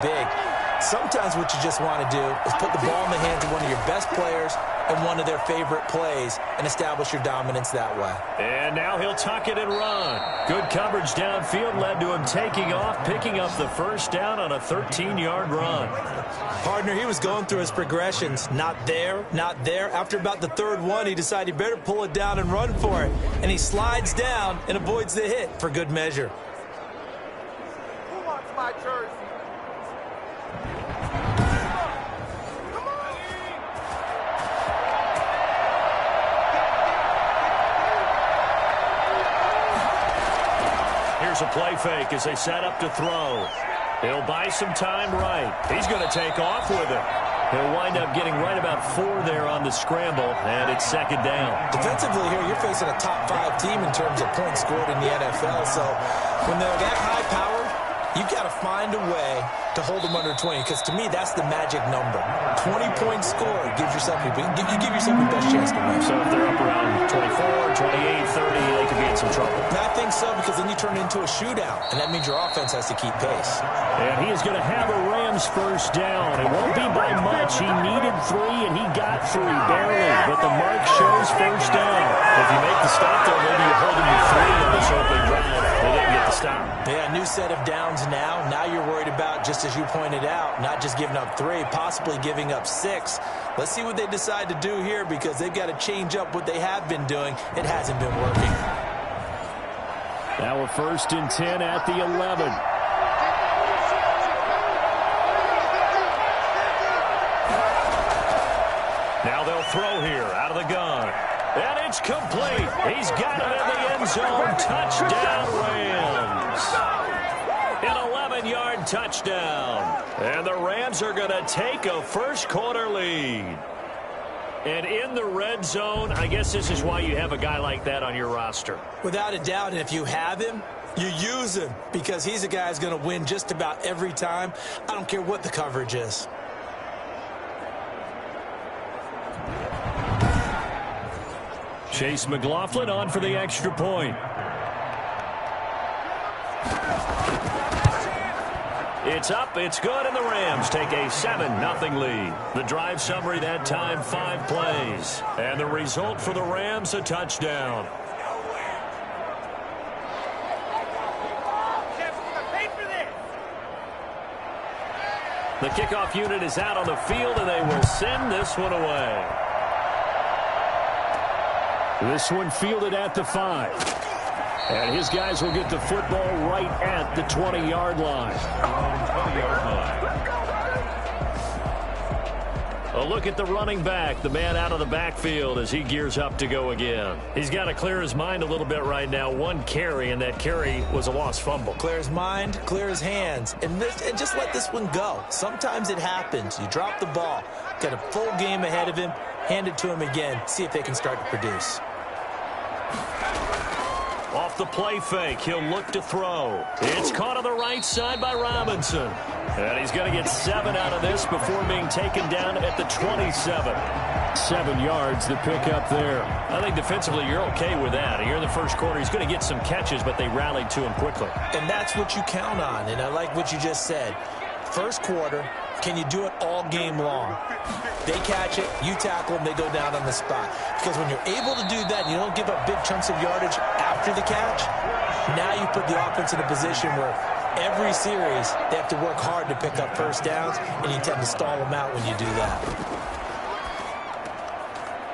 big. Sometimes what you just want to do is put the ball in the hands of one of your best players and one of their favorite plays and establish your dominance that way. And now he'll tuck it and run. Good coverage downfield led to him taking off, picking up the first down on a 13-yard run. Partner, he was going through his progressions. Not there, not there. After about the third one, he decided he better pull it down and run for it. And he slides down and avoids the hit for good measure. Who wants my jersey? Here's a play fake as they set up to throw. He'll buy some time right. He's going to take off with it. He'll wind up getting right about 4 there on the scramble, and it's second down. Defensively here, you're facing a top-5 team in terms of points scored in the NFL. So when they're that high-powered, you've got to find a way to hold them under 20, because to me, that's the magic number. 20 points scored gives yourself you give yourself your best chance to win. So if they're up around 24, 28, 30, they could be in some trouble. And I think so, because then you turn it into a shootout, and that means your offense has to keep pace. And he is going to have a Rams first down. It won't be by much. He needed 3, and he got 3, barely. But the mark shows first down. If you make the stop, though, maybe you're holding you 3 on this opening drive. They didn't get the stop. Yeah, new set of downs now. Now you're worried about, just as you pointed out, not just giving up 3, possibly giving up 6. Let's see what they decide to do here, because they've got to change up what they have been doing. It hasn't been working. Now we're first and 10 at the 11. Now they'll throw here out of the gun. And it's complete. He's got it in the end zone. Touchdown, Rams. An 11-yard touchdown. And the Rams are going to take a first-quarter lead. And in the red zone, I guess this is why you have a guy like that on your roster. Without a doubt, and if you have him, you use him, because he's a guy who's going to win just about every time. I don't care what the coverage is. Chase McLaughlin on for the extra point. It's up, it's good, and the Rams take a 7-0 lead. The drive summary that time, 5 plays. And the result for the Rams, a touchdown. The kickoff unit is out on the field, and they will send this one away. This one fielded at the 5. And his guys will get the football right at the 20-yard line. A look at the running back, the man out of the backfield as he gears up to go again. He's got to clear his mind a little bit right now. 1 carry, and that carry was a lost fumble. Clear his mind, clear his hands, and just let this one go. Sometimes it happens. You drop the ball, got a full game ahead of him, hand it to him again, see if they can start to produce. Off the play fake, he'll look to throw. It's caught on the right side by Robinson. And he's going to get 7 out of this before being taken down at the 27. 7 yards, the pickup there. I think defensively you're okay with that. Here in the first quarter, he's going to get some catches, but they rallied to him quickly. And that's what you count on, and I like what you just said. First quarter, can you do it all game long? They catch it, you tackle them, they go down on the spot. Because when you're able to do that, and you don't give up big chunks of yardage after the catch, now you put the offense in a position where every series they have to work hard to pick up first downs, and you tend to stall them out when you do that.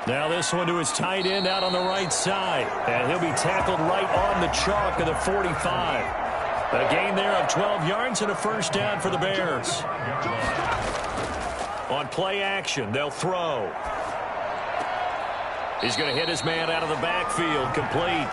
Now this one to his tight end out on the right side. And he'll be tackled right on the chalk of the 45. A gain there of 12 yards and a first down for the Bears. On play action, they'll throw. He's going to hit his man out of the backfield, complete.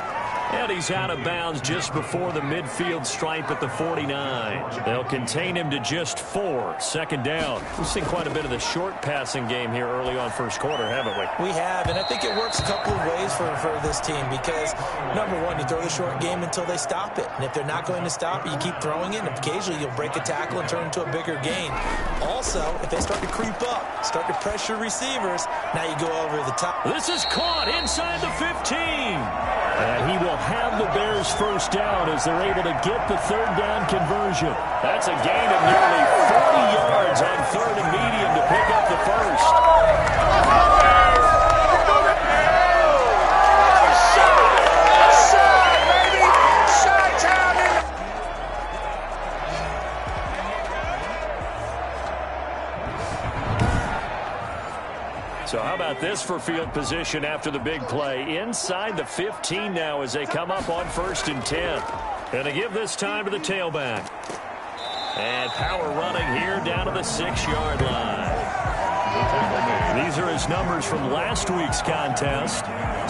And he's out of bounds just before the midfield stripe at the 49. They'll contain him to just 4. Second down. We've seen quite a bit of the short passing game here early on first quarter, haven't we? We have, and I think it works a couple of ways for this team, because, number one, you throw the short game until they stop it. And if they're not going to stop it, you keep throwing it, and occasionally you'll break a tackle and turn into a bigger gain. Also, if they start to creep up, start to pressure receivers, now you go over the top. This is caught inside the 15. And he will have the Bears first down as they're able to get the third down conversion. That's a gain of nearly 4 So how about this for field position after the big play? Inside the 15 now as they come up on 1st and 10. And to give this time to the tailback. And power running here down to the 6-yard line. These are his numbers from last week's contest.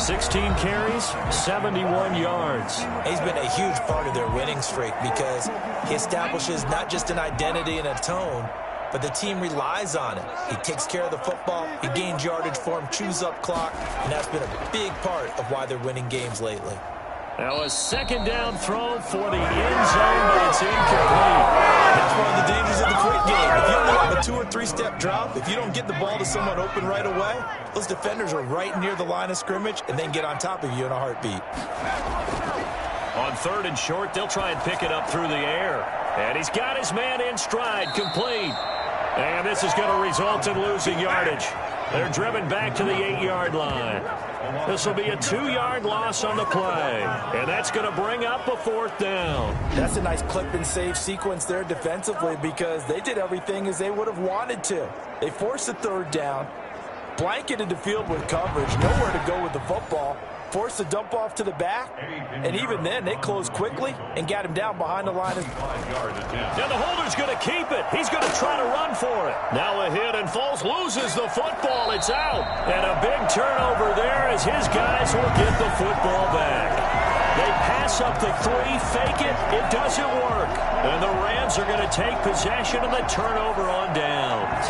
16 carries, 71 yards. He's been a huge part of their winning streak because he establishes not just an identity and a tone, but the team relies on it. He takes care of the football, he gains yardage for him, chews up clock, and that's been a big part of why they're winning games lately. Now a 2nd down throw for the end zone, but it's incomplete. That's one of the dangers of the quick game. If you only have a 2- or 3-step drop, if you don't get the ball to someone open right away, those defenders are right near the line of scrimmage and then get on top of you in a heartbeat. On 3rd and short, they'll try and pick it up through the air. And he's got his man in stride, complete. And this is going to result in losing yardage. They're driven back to the 8-yard line. This will be a 2-yard loss on the play. And that's going to bring up a 4th down. That's a nice clip and save sequence there defensively because they did everything as they would have wanted to. They forced the 3rd down, blanketed the field with coverage, nowhere to go with the football, forced the dump off to the back, and even then they closed quickly and got him down behind the line. Now the holder's going to keep it. He's going to try to run for it. Now a hit, and Foles loses the football. It's out. And a big turnover there as his guys will get the football back. They pass up the 3, fake it. It doesn't work. And the Rams are going to take possession of the turnover on downs.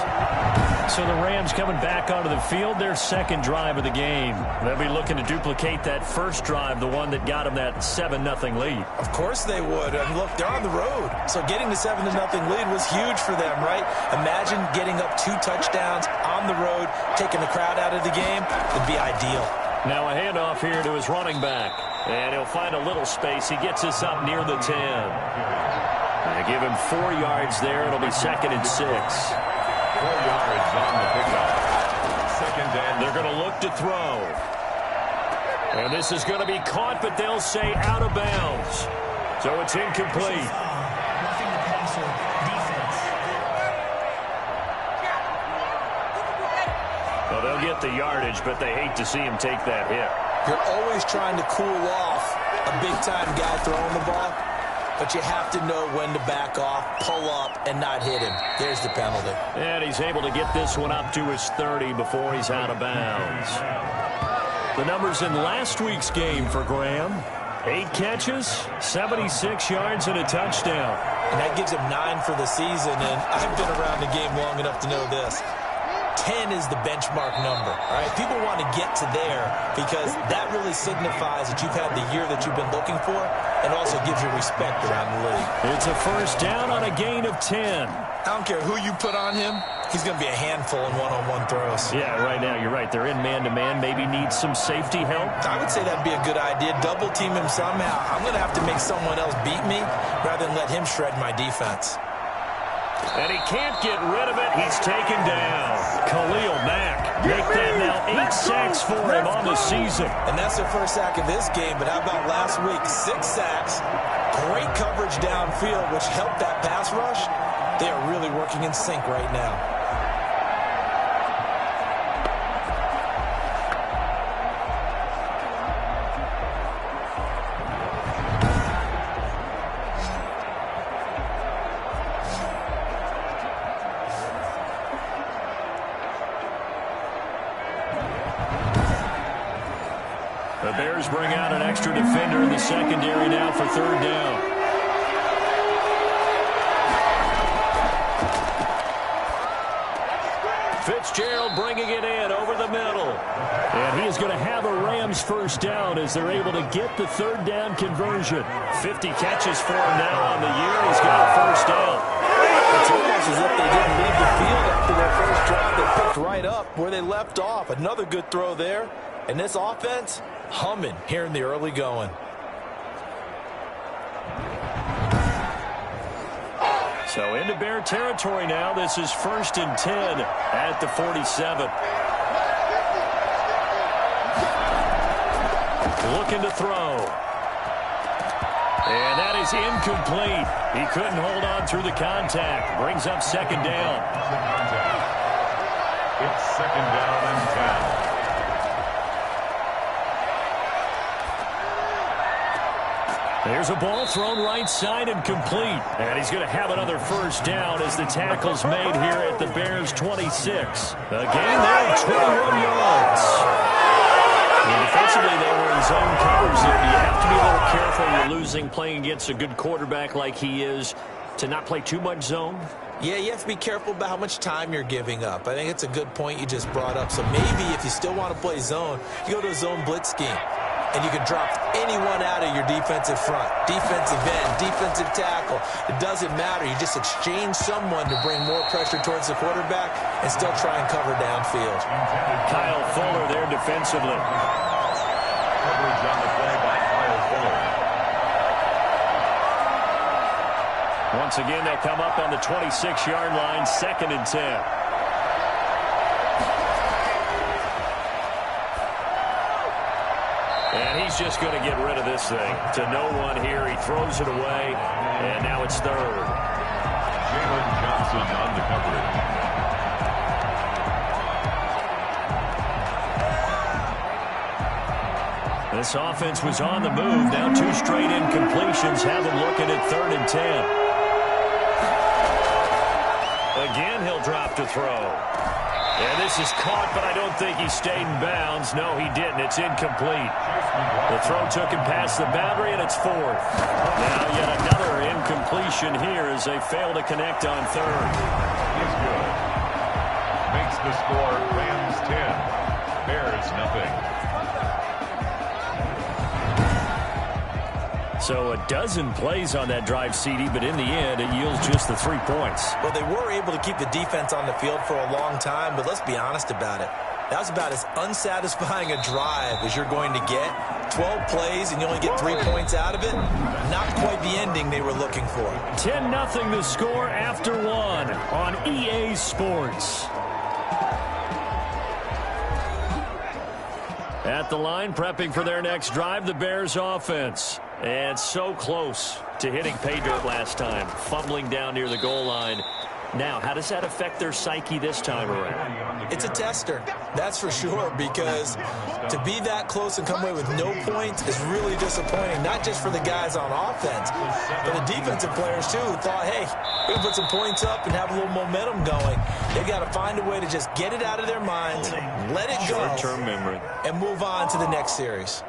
So the Rams coming back onto the field, their 2nd drive of the game. They'll be looking to duplicate that 1st drive, the one that got them that 7-0 lead. Of course they would. And look, they're on the road. So getting the 7-0 lead was huge for them, right? Imagine getting up 2 touchdowns on the road, taking the crowd out of the game. It'd be ideal. Now a handoff here to his running back. And he'll find a little space. He gets us up near the 10. They give him 4 yards there. It'll be 2nd and 6. 4 yards on the pickup. 2nd and they're going to look to throw. And this is going to be caught, but they'll say out of bounds. So it's incomplete. Well, they'll get the yardage, but they hate to see him take that hit. You're always trying to cool off a big-time guy throwing the ball, but you have to know when to back off, pull up, and not hit him. There's the penalty. And he's able to get this one up to his 30 before he's out of bounds. The numbers in last week's game for Graham: 8 catches, 76 yards, and a touchdown. And that gives him 9 for the season, and I've been around the game long enough to know this. 10 is the benchmark number, all right? People want to get to there because that really signifies that you've had the year that you've been looking for and also gives you respect around the league. It's a 1st down on a gain of 10. I don't care who you put on him. He's going to be a handful in one-on-one throws. Yeah, right now, you're right. They're in man-to-man. Maybe needs some safety help. I would say that'd be a good idea. Double team him somehow. I'm going to have to make someone else beat me rather than let him shred my defense. And he can't get rid of it. He's taken down. Khalil Mack. Make that now 8 sacks for him on the season. And that's their first sack of this game. But how about last week? 6 sacks. Great coverage downfield, which helped that pass rush. They are really working in sync right now. The Bears bring out an extra defender in the secondary now for 3rd down. Fitzgerald bringing it in over the middle. And he is going to have a Rams 1st down as they're able to get the 3rd down conversion. 50 catches for him now on the year. He's got a 1st down. It's almost as if they didn't leave the field after their first drive. They picked right up where they left off. Another good throw there. And this offense, humming here in the early going. So into Bear territory now. This is 1st and 10 at the 47. Looking to throw. And that is incomplete. He couldn't hold on through the contact. Brings up 2nd down. It's second down and 10. There's a ball thrown right side and complete. And he's going to have another first down as the tackle's made here at the Bears' 26. A gain there of 21 yards. And defensively, they were in zone covers there. You have to be a little careful when you're losing, playing against a good quarterback like he is, to not play too much zone. Yeah, you have to be careful about how much time you're giving up. I think it's a good point you just brought up. So maybe if you still want to play zone, you go to a zone blitz scheme. And you can drop anyone out of your defensive front, defensive end, defensive tackle. It doesn't matter. You just exchange someone to bring more pressure towards the quarterback and still try and cover downfield. Kyle Fuller there defensively. Coverage on the play by Kyle Fuller. Once again, they'll come up on the 26-yard line, 2nd and 10. And he's just going to get rid of this thing. To no one here. He throws it away. And now it's 3rd. Jalen Johnson on the coverage. This offense was on the move. Now 2 straight incompletions have him looking at 3rd and 10. Again, he'll drop to throw. And this is caught, but I don't think he stayed in bounds. No, he didn't. It's incomplete. The throw took him past the boundary, and it's 4th. Now yet another incompletion here as they fail to connect on 3rd. He's good. Makes the score Rams 10. Bears nothing. So a dozen plays on that drive, CD, but in the end, it yields just the 3 points. Well, they were able to keep the defense on the field for a long time, but let's be honest about it. That was about as unsatisfying a drive as you're going to get. 12 plays and you only get 3 points out of it. Not quite the ending they were looking for. 10-0 the score after 1 on EA Sports. At the line, prepping for their next drive, the Bears offense. And so close to hitting pay dirt last time, fumbling down near the goal line. Now, how does that affect their psyche this time around? It's a tester, that's for sure, because to be that close and come away with no points is really disappointing, not just for the guys on offense, but the defensive players, too, who thought, hey, we can put some points up and have a little momentum going. They've got to find a way to just get it out of their minds, let it go, short-term memory, and move on to the next series.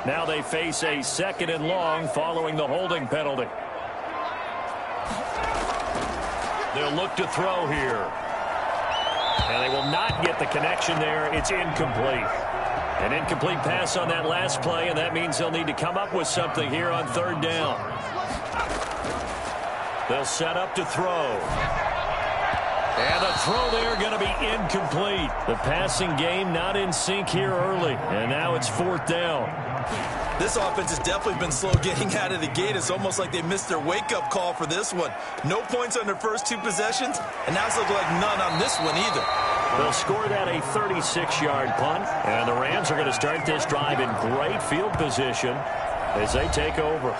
Now they face a 2nd and long following the holding penalty. They'll look to throw here. And they will not get the connection there. It's incomplete. An incomplete pass on that last play, and that means they'll need to come up with something here on 3rd down. They'll set up to throw. And the throw there going to be incomplete. The passing game not in sync here early. And now it's 4th down. This offense has definitely been slow getting out of the gate. It's almost like they missed their wake-up call for this one. No points on their first 2 possessions, and now it's looking like none on this one either. They'll score that a 36-yard punt. And the Rams are going to start this drive in great field position as they take over.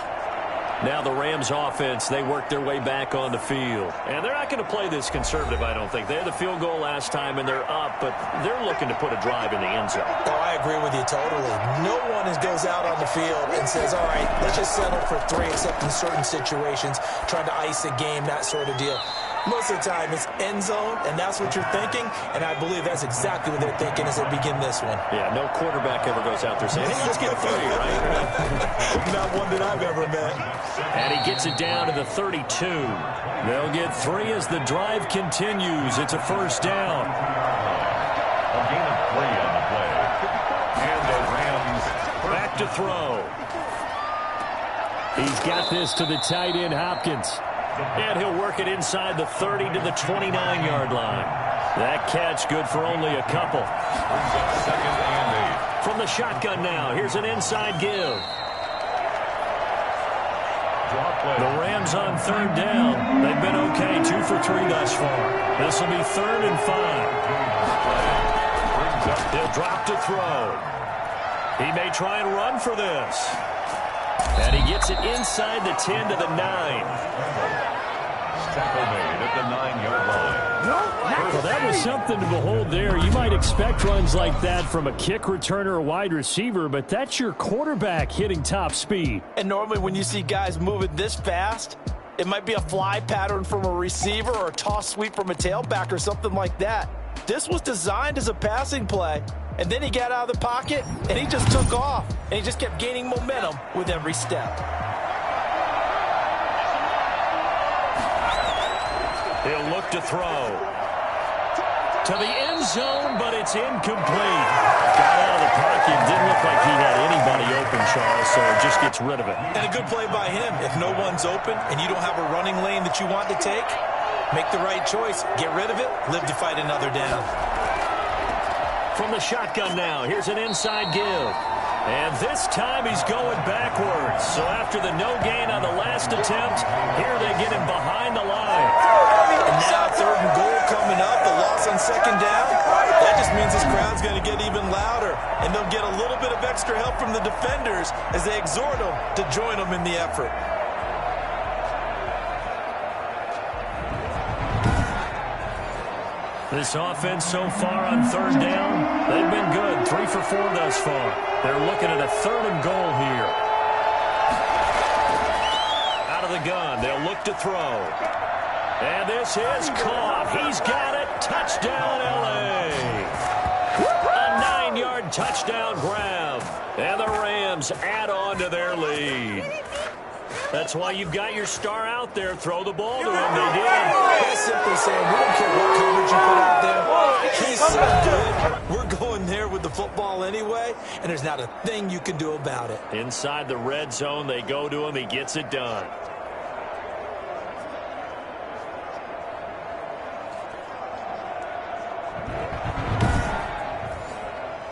Now the Rams offense, they work their way back on the field. And they're not going to play this conservative, I don't think. They had the field goal last time, and they're up, but they're looking to put a drive in the end zone. Oh, I agree with you totally. No one goes out on the field and says, all right, let's just settle for 3, except in certain situations, trying to ice a game, that sort of deal. Most of the time, it's end zone, and that's what you're thinking, and I believe that's exactly what they're thinking as they begin this one. Yeah, no quarterback ever goes out there saying, hey, let's get 3, right? Not one that I've ever met. And he gets it down to the 32. They'll get 3 as the drive continues. It's a first down. A gain of 3 on the play. And the Rams back to throw. He's got this to the tight end, Hopkins. And he'll work it inside the 30 to the 29-yard line. That catch good for only a couple. brings up 2nd and 8. From the shotgun now, here's an inside give. The Rams on 3rd down. They've been okay, 2 for 3 thus far. This will be 3rd and 5. They'll drop to throw. He may try and run for this. And he gets it inside the 10 to the 9. Tackle made at the 9-yard line. Well, that was something to behold there. You might expect runs like that from a kick returner or wide receiver, but that's your quarterback hitting top speed. And normally when you see guys moving this fast, it might be a fly pattern from a receiver or a toss sweep from a tailback or something like that. This was designed as a passing play, and then he got out of the pocket, and he just took off, and he just kept gaining momentum with every step. He'll look to throw. To the end zone, but it's incomplete. Got out of the pocket. Didn't look like he had anybody open, Charles, so it just gets rid of it. And a good play by him. If no one's open and you don't have a running lane that you want to take, make the right choice. Get rid of it. Live to fight another down. From the shotgun now, here's an inside give. And this time he's going backwards. So after the no gain on the last attempt, here they get him behind the line. And now 3rd and goal coming up, the loss on 2nd down. That just means this crowd's going to get even louder. And they'll get a little bit of extra help from the defenders as they exhort them to join them in the effort. This offense so far on 3rd down, they've been good. 3 for 4 thus far. They're looking at a 3rd and goal here. Out of the gun, they'll look to throw. And this is caught. He's got it. Touchdown, L.A. A 9-yard touchdown grab. And the Rams add on to their lead. That's why you've got your star out there. Throw the ball to him. They did. That's simply saying we don't care what coverage you put out there. He's so good. We're going there with the football anyway, and there's not a thing you can do about it. Inside the red zone, they go to him. He gets it done.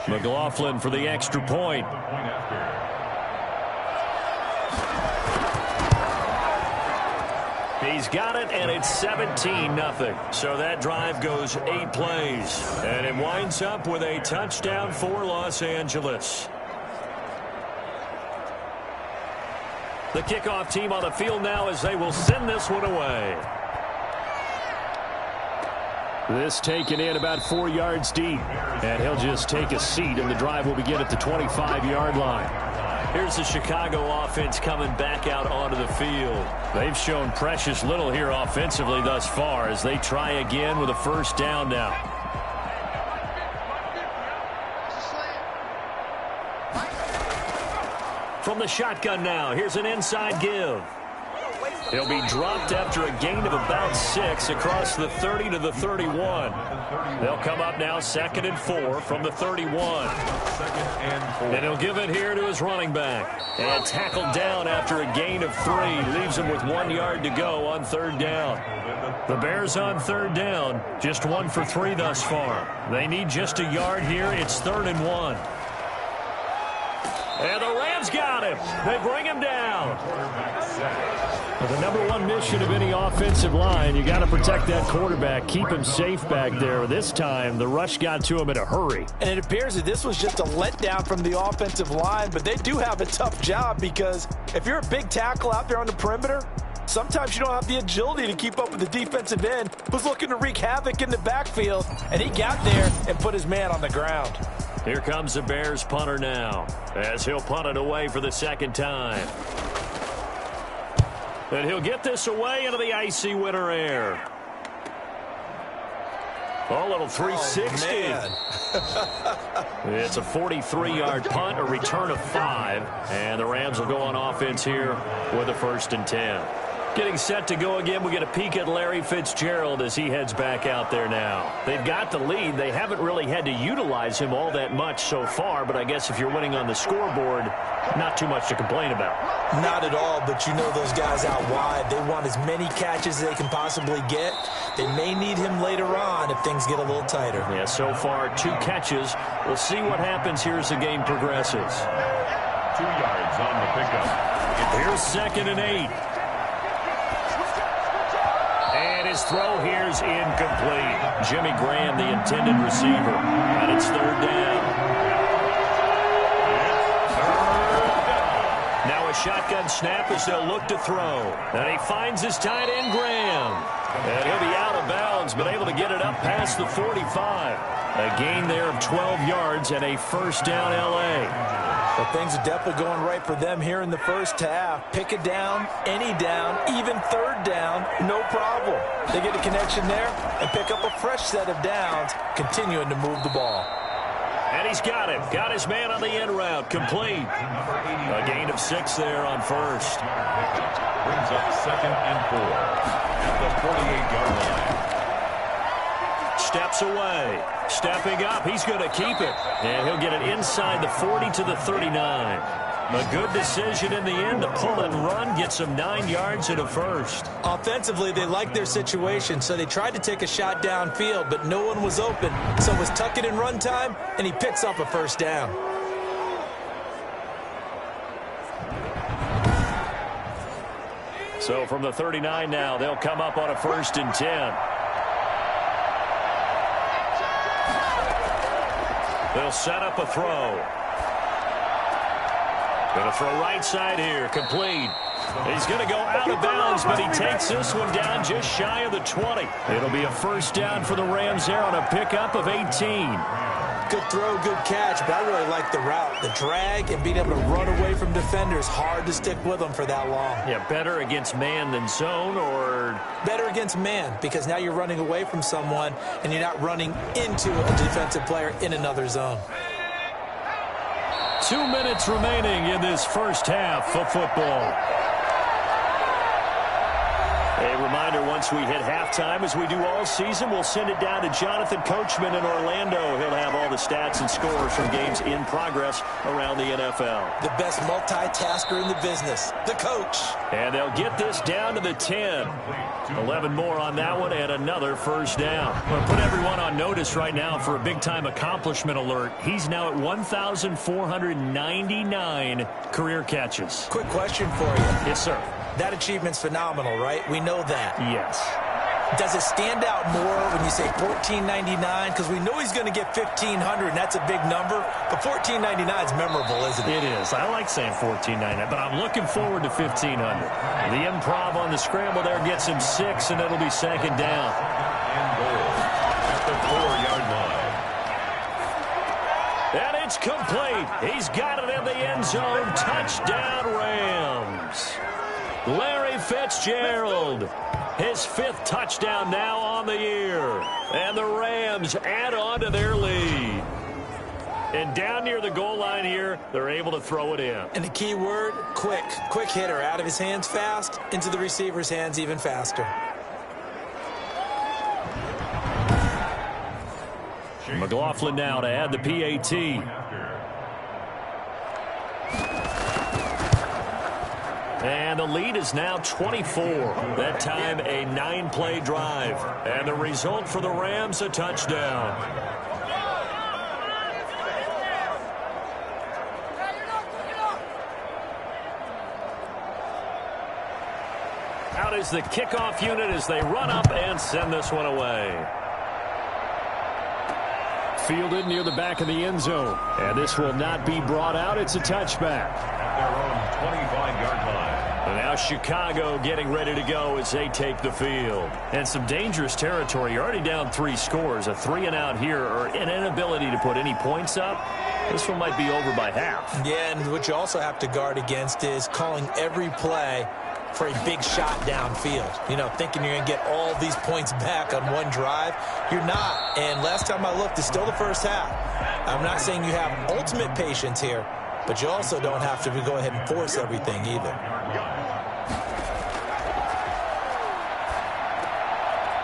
McLaughlin for the extra point. He's got it, and it's 17-0. So that drive goes 8 plays. And it winds up with a touchdown for Los Angeles. The kickoff team on the field now as they will send this one away. This taken in about 4 yards deep. And he'll just take a seat, and the drive will begin at the 25-yard line. Here's the Chicago offense coming back out onto the field. They've shown precious little here offensively thus far as they try again with a 1st down now. From the shotgun now, here's an inside give. He'll be dropped after a gain of about 6 across the 30 to the 31. They'll come up now 2nd and 4 from the 31. And he'll give it here to his running back. And tackled down after a gain of 3. Leaves him with 1 yard to go on 3rd down. The Bears on 3rd down. Just 1 for 3 thus far. They need just a yard here. It's 3rd and 1. And the Rams got him. They bring him down. Well, the number 1 mission of any offensive line, you got to protect that quarterback, keep him safe back there. This time, the rush got to him in a hurry. And it appears that this was just a letdown from the offensive line, but they do have a tough job because if you're a big tackle out there on the perimeter, sometimes you don't have the agility to keep up with the defensive end who's looking to wreak havoc in the backfield, and he got there and put his man on the ground. Here comes the Bears punter now as he'll punt it away for the 2nd time. And he'll get this away into the icy winter air. Oh, a little 360. It's a 43-yard punt, a return of 5. And the Rams will go on offense here with a 1st and 10. Getting set to go again, we get a peek at Larry Fitzgerald as he heads back out there now. They've got the lead. They haven't really had to utilize him all that much so far, but I guess if you're winning on the scoreboard, not too much to complain about. Not at all, but you know those guys out wide, they want as many catches as they can possibly get. They may need him later on if things get a little tighter. Yeah, so far 2 catches. We'll see what happens here as the game progresses. 2 yards on the pickup. Here's 2nd and 8. And his throw here is incomplete. Jimmy Graham, the intended receiver. And it's 3rd down. Now a shotgun snap as they'll look to throw. And he finds his tight end, Graham. And he'll be out of bounds, but able to get Out past the 45. A gain there of 12 yards and a first down L.A. Well, things are definitely going right for them here in the first half. Pick it down, any down, even third down, no problem. They get a connection there and pick up a fresh set of downs, continuing to move the ball. And he's got him. Got his man on the end route. Complete. A gain of 6 there on first. Brings up 2nd and 4 at the 48-yard line. Steps away. Stepping up. He's going to keep it. And he'll get it inside the 40 to the 39. A good decision in the end to pull and run, get some 9 yards and a first. Offensively, they liked their situation, so they tried to take a shot downfield, but no one was open. So it was tuck it in run time, and he picks up a first down. So from the 39 now, they'll come up on a 1st and 10. They'll set up a throw. Going to throw right side here. Complete. He's going to go out of bounds, but he takes this one down just shy of the 20. It'll be a first down for the Rams there on a pickup of 18. Good throw, good catch, but I really like the route. The drag and being able to run away from defenders, hard to stick with them for that long. Yeah, better against man than zone, or? Better against man, because now you're running away from someone and you're not running into a defensive player in another zone. 2 minutes remaining in this first half of football. A reminder, once we hit halftime, as we do all season, we'll send it down to Jonathan Coachman in Orlando. He'll have all the stats and scores from games in progress around the NFL. The best multitasker in the business, the coach. And they'll get this down to the 10. 11 more on that one and another first down. Well, put everyone on notice right now for a big-time accomplishment alert. He's now at 1,499 career catches. Quick question for you. Yes, sir. That achievement's phenomenal, right? We know that. Yes. Does it stand out more when you say 1,499? Because we know he's going to get 1,500, and that's a big number. But 1,499 is memorable, isn't it? It is. I like saying 1,499, but I'm looking forward to 1,500. The improv on the scramble there gets him 6, and it'll be second down. And goal at the 4-yard line. And it's complete. He's got it in the end zone. Touchdown, Rams. Larry Fitzgerald, his 5th touchdown now on the year. And the Rams add on to their lead. And down near the goal line here, they're able to throw it in. And the key word, quick. Quick hitter, out of his hands fast, into the receiver's hands even faster. McLaughlin now to add the PAT. And the lead is now 24. That time a 9-play drive. And the result for the Rams, a touchdown. Out is the kickoff unit as they run up and send this one away. Fielded near the back of the end zone. And this will not be brought out. It's a touchback. At their own 25-yard line. And now Chicago getting ready to go as they take the field. And some dangerous territory. You're already down 3 scores. A 3-and-out here, or an inability to put any points up. This one might be over by half. Yeah, and what you also have to guard against is calling every play for a big shot downfield. You know, thinking you're going to get all these points back on one drive. You're not. And last time I looked, it's still the first half. I'm not saying you have ultimate patience here, but you also don't have to go ahead and force everything either.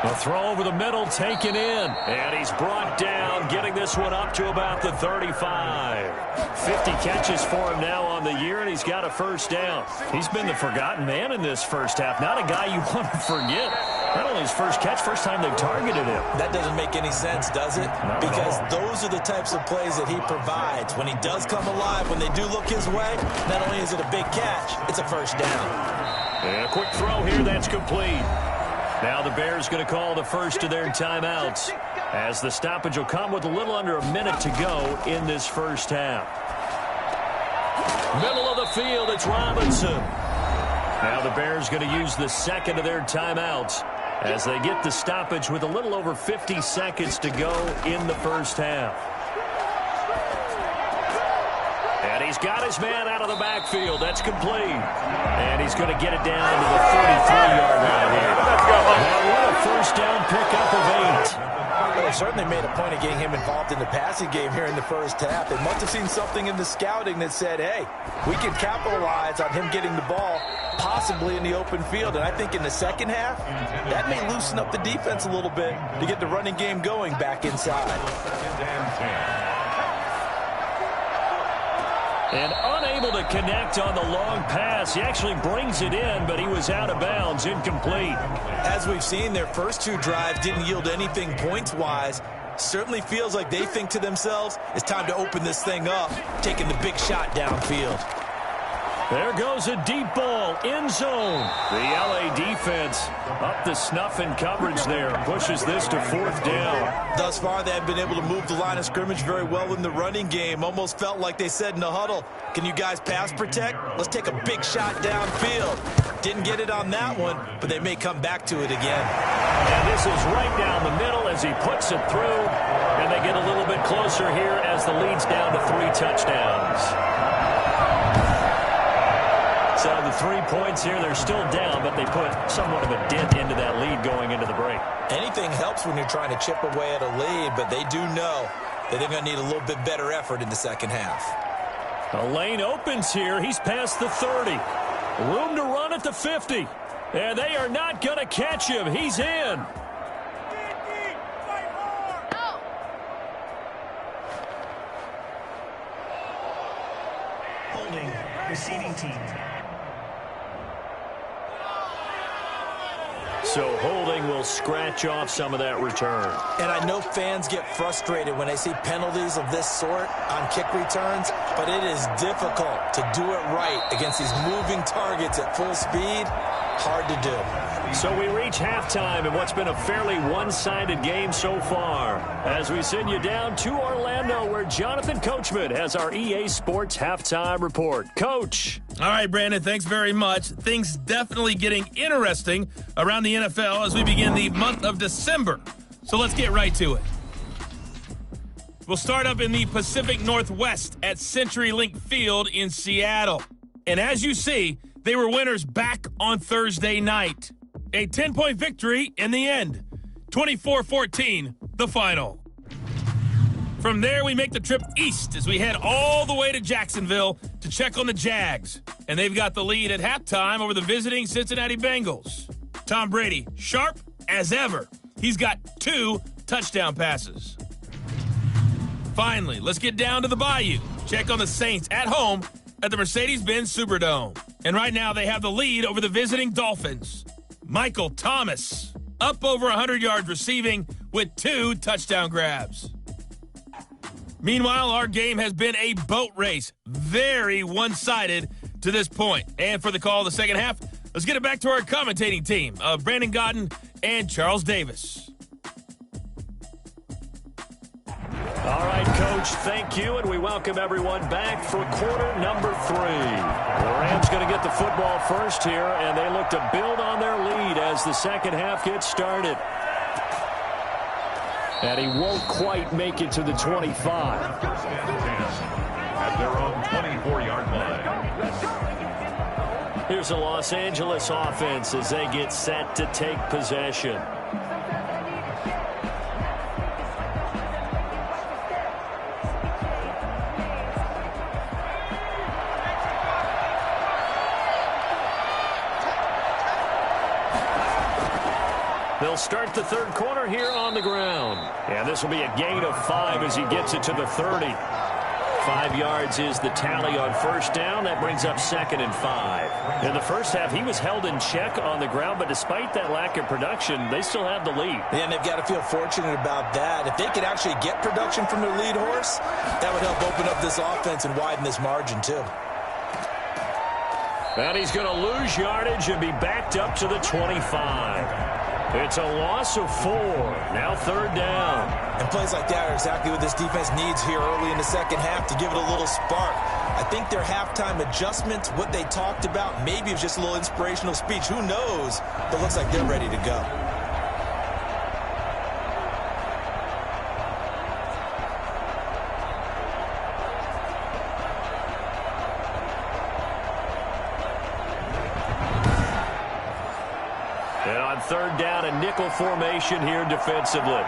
A throw over the middle, taken in. And he's brought down, getting this one up to about the 35. 50 catches for him now on the year, and he's got a first down. He's been the forgotten man in this first half. Not a guy you want to forget. Not only his first catch, first time they've targeted him. That doesn't make any sense, does it? Because those are the types of plays that he provides. When he does come alive, when they do look his way, not only is it a big catch, it's a first down. And a quick throw here, that's complete. Now the Bears going to call the first of their timeouts, as the stoppage will come with a little under a minute to go in this first half. Middle of the field, it's Robinson. Now the Bears going to use the second of their timeouts as they get the stoppage with a little over 50 seconds to go in the first half. And he's got his man out of the backfield. That's complete. And he's going to get it down to the 33-yard line here. Now what a first down pickup of 8. Well, they certainly made a point of getting him involved in the passing game here in the first half. They must have seen something in the scouting that said, hey, we can capitalize on him getting the ball possibly in the open field. And I think in the second half, that may loosen up the defense a little bit to get the running game going back inside. And unable to connect on the long pass. He actually brings it in, but he was out of bounds, incomplete. As we've seen, their first 2 drives didn't yield anything points-wise. Certainly feels like they think to themselves, it's time to open this thing up, taking the big shot downfield. There goes a deep ball, end zone. The LA defense up the snuff in coverage there, pushes this to 4th down. Thus far, they have been able to move the line of scrimmage very well in the running game. Almost felt like they said in the huddle, can you guys pass protect? Let's take a big shot downfield. Didn't get it on that one, but they may come back to it again. And this is right down the middle as he puts it through. And they get a little bit closer here as the lead's down to 3 touchdowns. So the 3 points here, they're still down, but they put somewhat of a dent into that lead going into the break. Anything helps when you're trying to chip away at a lead, but they do know that they're going to need a little bit better effort in the second half. A lane opens here. He's past the 30. Room to run at the 50. And they are not going to catch him. He's in. Holding, receiving team. So holding will scratch off some of that return. And I know fans get frustrated when they see penalties of this sort on kick returns, but it is difficult to do it right against these moving targets at full speed. Hard to do. So we reach halftime in what's been a fairly one-sided game so far, as we send you down to Orlando, where Jonathan Coachman has our EA Sports halftime report. Coach. All right, Brandon, thanks very much. Things definitely getting interesting around the NFL as we begin the month of December. So let's get right to it. We'll start up in the Pacific Northwest at CenturyLink Field in Seattle. And as you see, they were winners back on Thursday night. A 10-point victory in the end. 24-14, the final. From there, we make the trip east as we head all the way to Jacksonville to check on the Jags. And they've got the lead at halftime over the visiting Cincinnati Bengals. Tom Brady, sharp as ever. He's got 2 touchdown passes. Finally, let's get down to the Bayou. Check on the Saints at home at the Mercedes-Benz Superdome. And right now, they have the lead over the visiting Dolphins. Michael Thomas, up over 100 yards receiving with 2 touchdown grabs. Meanwhile, our game has been a boat race. Very one-sided to this point. And for the call of the second half, let's get it back to our commentating team of Brandon Gaudin and Charles Davis. All right, Coach, thank you, and we welcome everyone back for quarter number 3. The Rams going to get the football first here, and they look to build on their lead as the second half gets started. And he won't quite make it to the 25. At their own 24-yard line. Here's the Los Angeles offense as they get set to take possession. They'll start the third quarter here on the ground. And this will be a gain of 5 as he gets it to the 30. 5 yards is the tally on first down. That brings up 2nd and 5. In the first half, he was held in check on the ground, but despite that lack of production, they still have the lead. And they've got to feel fortunate about that. If they could actually get production from their lead horse, that would help open up this offense and widen this margin too. And he's going to lose yardage and be backed up to the 25. It's a loss of 4. Now 3rd down. And plays like that are exactly what this defense needs here early in the second half to give it a little spark. I think their halftime adjustments, what they talked about, maybe it was just a little inspirational speech. Who knows? But looks like they're ready to go. nickel formation here defensively.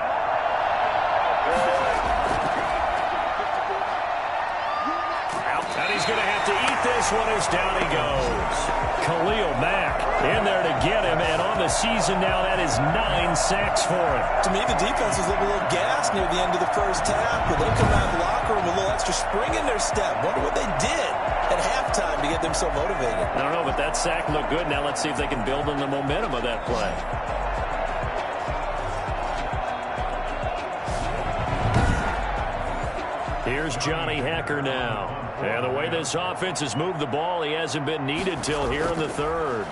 And he's going to have to eat this one as down he goes. Khalil Mack in there to get him, and on the season now, that is 9 sacks for him. To me, the defense was looking a little gassed near the end of the first half, but they come out of the locker room with a little extra spring in their step. Wonder what they did at halftime to get them so motivated. I don't know, but that sack looked good. Now let's see if they can build on the momentum of that play. Here's Johnny Hekker now. And the way this offense has moved the ball, he hasn't been needed till here in the third.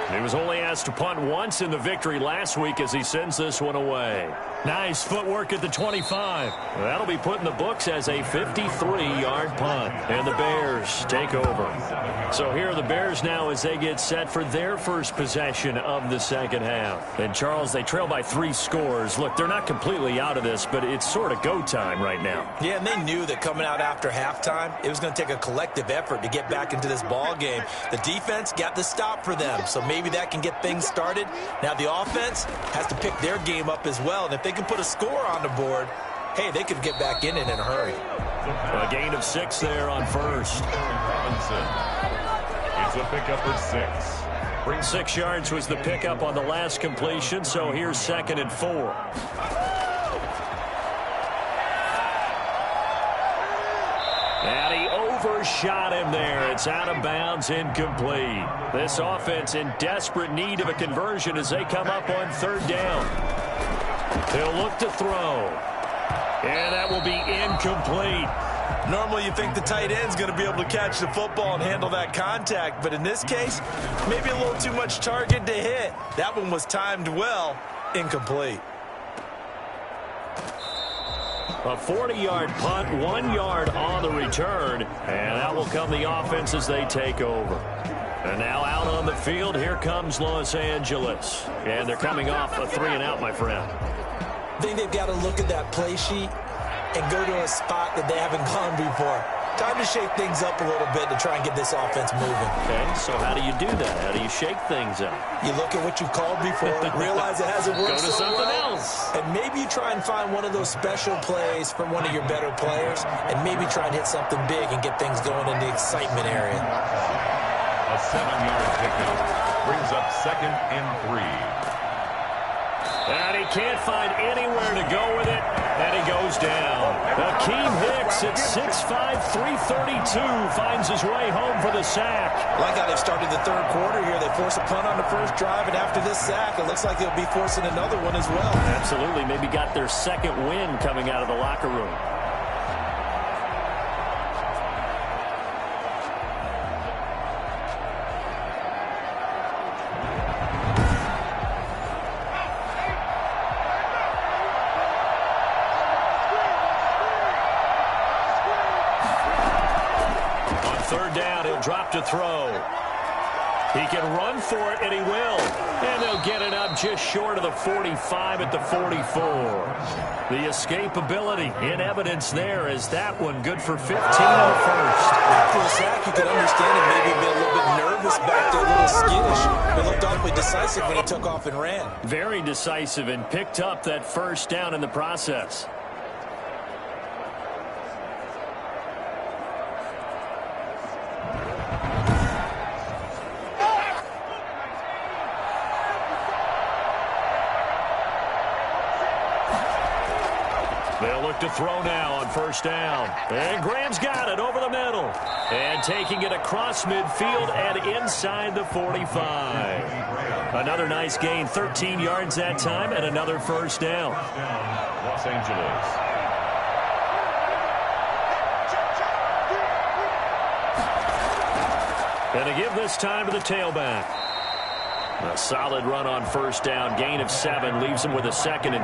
He was only asked to punt once in the victory last week as he sends this one away. Nice footwork at the 25. That'll be put in the books as a 53-yard punt. And the Bears take over. So here are the Bears now as they get set for their first possession of the second half. And, Charles, they trail by 3 scores. Look, they're not completely out of this, but it's sort of go time right now. Yeah, and they knew that coming out after halftime, it was going to take a collective effort to get back into this ball game. The defense got the stop for them, so maybe that can get things started. Now the offense has to pick their game up as well, and if they can put a score on the board, hey, they could get back in it in a hurry. A gain of 6 there on first. Robinson. It's a pickup of 6. 6 yards was the pickup on the last completion, so here's 2nd and 4. And he overshot him there. It's out of bounds, incomplete. This offense in desperate need of a conversion as they come up on 3rd down. He'll look to throw. And that will be incomplete. Normally you think the tight end's going to be able to catch the football and handle that contact, but in this case, maybe a little too much target to hit. That one was timed well, incomplete. A 40-yard punt, 1 yard on the return, and that will come the offense as they take over. And now out on the field, here comes Los Angeles. And they're coming off a 3-and-out, my friend. I think they've got to look at that play sheet and go to a spot that they haven't gone before. Time to shake things up a little bit to try and get this offense moving. Okay, so how do you do that? How do you shake things up? You look at what you've called before, realize it hasn't worked Go to so something well, else. and maybe you try and find one of those special plays from one of your better players, and maybe try and hit something big and get things going in the excitement area. A 7-yard pickup brings up 2nd and 3. And he can't find anywhere to go with it, and he goes down. Akeem Hicks at 6'5", 332 finds his way home for the sack. Like how they've started the third quarter here. They force a punt on the first drive, and after this sack, it looks like they'll be forcing another one as well. Absolutely. Maybe got their 2nd win coming out of the locker room. Drop to throw. He can run for it, and he will. And they'll get it up just short of the 45 at the 44. The escapability in evidence there as that one good for 15 on the first. After a sack, you could understand it. Maybe be a little bit nervous back there, a little skittish. But looked awfully decisive when he took off and ran. Very decisive and picked up that first down in the process. They'll look to throw now on first down. And Graham's got it over the middle. And taking it across midfield and inside the 45. Another nice gain, 13 yards that time, and another first down. Los Angeles. And to give this time to the tailback. A solid run on first down, gain of 7, leaves him with a 2nd and